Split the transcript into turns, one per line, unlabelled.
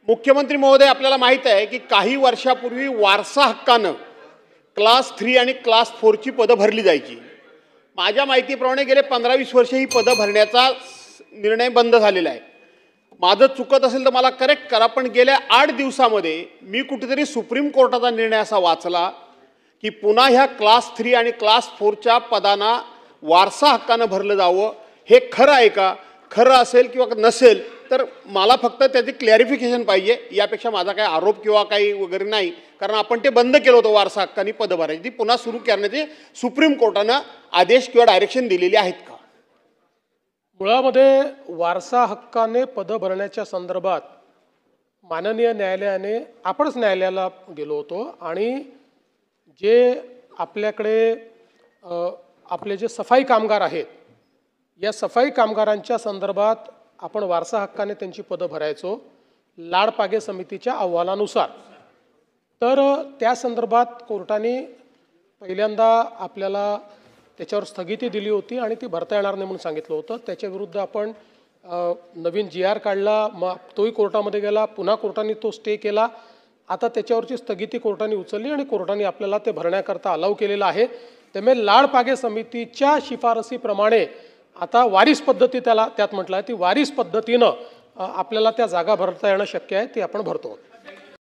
मुख्यमंत्री महोदय, आपल्याला माहित आहे की काही वर्षापूर्वी वारसा हक्कानं क्लास 3 आणि क्लास 4 ची पदं भरली जायची। माझ्या माहितीप्रमाणे गेले 15-20 वर्ष ही पदं भरण्याचा निर्णय बंद झालेला आहे। माझं चुकत असेल तर मला करेक्ट करा, पण गेल्या 8 दिवसामध्ये मी कुठेतरी सुप्रीम कोर्टाचा निर्णय असा वाचला की पुन्हा ह्या क्लास 3 आणि क्लास 4 च्या पदांना वारसा हक्कानं भरलं जावं। हे खरं आहे का? खरं असेल किंवा नसेल तर मला फक्त त्याची क्लॅरिफिकेशन पाहिजे। यापेक्षा माझा काही आरोप किंवा काही वगैरे नाही, कारण आपण ते बंद केलं होतं वारसा हक्काने पदं भरायची, ती पुन्हा सुरू करण्याचे सुप्रीम कोर्टानं आदेश किंवा डायरेक्शन दिलेली आहेत का?
मुळामध्ये वारसा हक्काने पदं भरण्याच्या संदर्भात माननीय न्यायालयाने आपणच न्यायालयाला गेलो होतो आणि जे आपल्याकडे आपले जे सफाई कामगार आहेत, या सफाई कामगारांच्या संदर्भात आपण वारसा हक्काने त्यांची पदं भरायचो लाडपागे समितीच्या अहवालानुसार। तर त्या संदर्भात कोर्टाने पहिल्यांदा आपल्याला त्याच्यावर स्थगिती दिली होती आणि ती भरता येणार नाही म्हणून सांगितलं होतं। त्याच्याविरुद्ध आपण नवीन GR काढला, मग तोही कोर्टामध्ये गेला, पुन्हा कोर्टाने तो स्टे केला। आता त्याच्यावरची स्थगिती कोर्टाने उचलली आणि कोर्टाने आपल्याला ते भरण्याकरता अलाव केलेलं आहे। त्यामुळे लाडपागे समितीच्या शिफारसीप्रमाणे आता वारीस पद्धती त्यात म्हटलं आहे, ती वारीस पद्धतीनं आपल्याला त्या जागा भरता येणं शक्य आहे, ती आपण भरतो।